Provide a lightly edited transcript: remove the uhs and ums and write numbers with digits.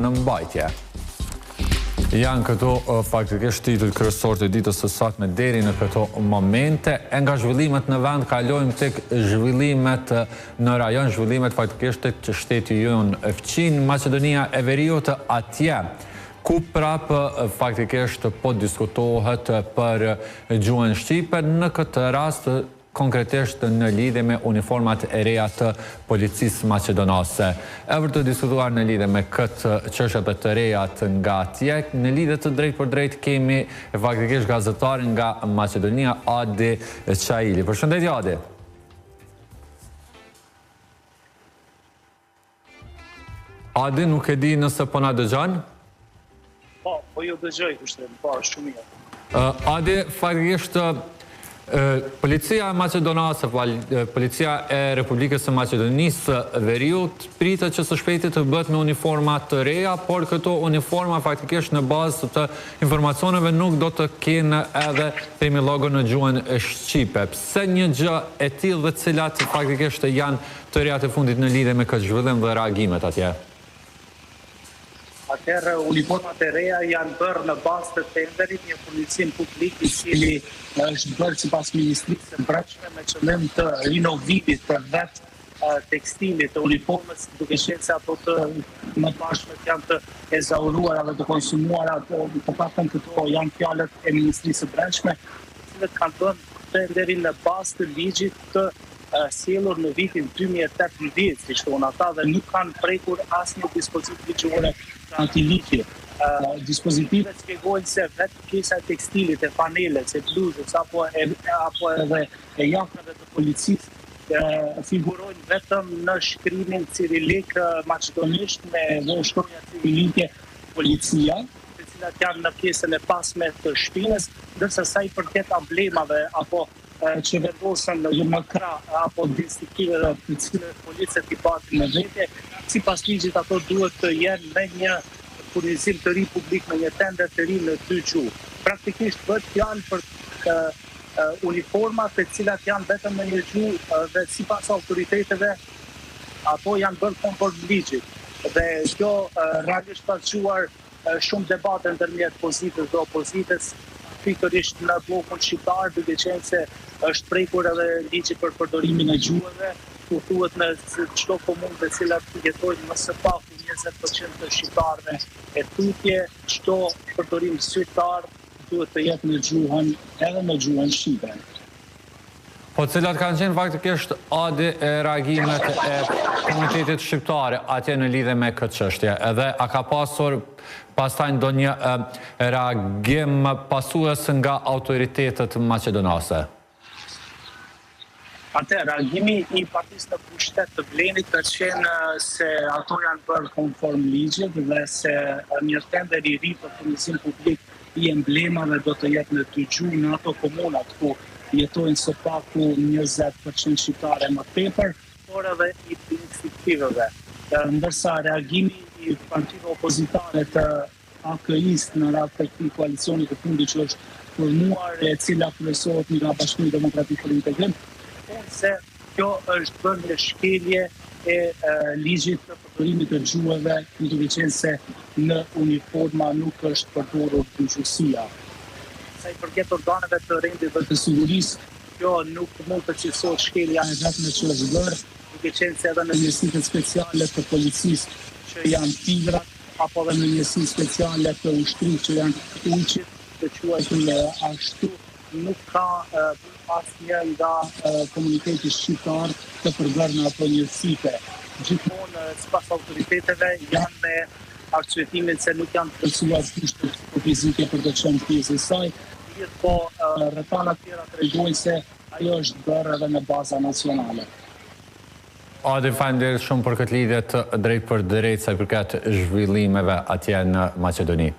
në mbajtje. Janë këto faktikisht titujt kryesor të ditës së sakme deri në këto momente. E nga zhvillimet në vend kalojmë tek zhvillimet në rajon, zhvillimet faktikisht tek shteti jonë fqin, Maqedonia e Veriut, atje ku prapë faktikisht po diskutohet për gjuhën shqipe, në këtë rast konkretisht në lidhje me uniformat e reja të policisë maqedonase. E për të diskutuar në lidhje me këtë çështje të reja nga atje, në lidhje të drejt për drejt kemi faktikisht gazetarin nga Maqedonia, Adi Çaili. Përshëndetje, Adi. Adi, nuk e di nëse po na dëgjon? Po ju dëgjoj, kushtet, po shumë mirë. Adi, faktikisht Policia e Maqedonase, Policia e Republikës së Maqedonisë Veriut pritet që së shpejti të bëhet me uniforma të reja, por këto uniforma faktikisht në bazë të informacioneve nuk do të kenë edhe themi logo në gjuhën shqipe. Pse një gjë e tillë dhe cilat faktikisht janë të reja të fundit në lidhje me këtë zhvillim dhe reagimet atje? Atëherë, uniformat e reja janë bërë në bazë të tenderit një policim publik i cili është bërë sipas Ministrisë së Brendshme me qëllim të rinovimit të vetë tekstilit të uniformës, duke qenë se ato të mëparshmet janë të ezauruara dhe të konsumuara, të paktën këto janë fjalët e Ministrisë së Brendshme, të cilët kanë bërë tenderin në bazë të ligjit të sjellur në vitin 2018, si thonë ata, dhe nuk kanë prekur asnjë dispozit ligjore të atij ligji. Dispozitivet shpjegojnë se vetë pjesa e tekstilit, e panelet, e bluzës, apo edhe e jaknave të policisë figurojnë vetëm në shkrimin cirilik maqedonisht me shkronja cirilike policia, të cilat janë në pjesën e pasme të shpinës, ndërsa sa i përket amblemave apo që vendosën në krah apo distinktive të cilët policët i patin në vete, sipas ligjit ato duhet të jenë me një furnizim të ri publik, me një tender të ri në 2 gjuhë. Praktikisht bëhet fjalë për uniforma të cilat janë vetëm në një gjuhë dhe sipas autoriteteve ato janë bërë konform ligjit. Dhe kjo realisht ka zgjuar shumë debate ndërmjet pozitës dhe opozitës, pikërisht në bllokun shqiptar, duke qenë se është prekur edhe ligji për përdorimin e gjuhëve, ku thuhet në çdo komunë të cilat jetojnë më së paku 20% të shqiptarëve e tutje, çdo përdorim zyrtar duhet të jetë në gjuhën edhe në gjuhën shqipe. Po cilat kanë qenë faktikisht Adi reagimet e komunitetit shqiptare atje në lidhje me këtë çështje, edhe a ka pasur pastaj ndonjë reagim pasues nga autoritetet maqedonase? Reagimi i partisë në pushtet të Blenit ka qenë se ato janë bërë konform ligjit dhe se një tender i ri për furnizim publik i emblemave do të jetë në 2 gjuhë në ato komunat ku jetojnë së paku 20% shqiptare më tepër, por edhe i instinktiveve. Ndërsa reagimi i partive opozitare të AKI-s në radhë të këtij koalicioni të fundit që është formuar, e cila kryesohet nga Bashkimi Demokratik për Integrim, se kjo është bërë një shkelje e ligjit të përdorimit të gjuhëve, duke qenë se në uniforma nuk është përdorur gjuhësia. Sa i përket organeve të rendit dhe të sigurisë, kjo nuk mund të cilësohet shkelja e vetme që është bërë, duke qenë se edhe në njësitë speciale të policisë që janë tigrat, apo edhe në njësitë speciale të ushtrisë që janë uqit, të quajtur ashtu, nuk ka asnjë nga komuniteti shqiptar të përbërë në ato njësitë. Gjithmonë, sipas autoriteteve, janë me arsyetimin se nuk janë plotësuar kushtet fizike për të qenë pjesë e saj, po rrethana të tjera tregojnë se ajo është bërë edhe në baza nacionale. Adi, faleminderit shumë për këtë lidhje të drejt për drejt sa i përket zhvillimeve atje në Maqedoni.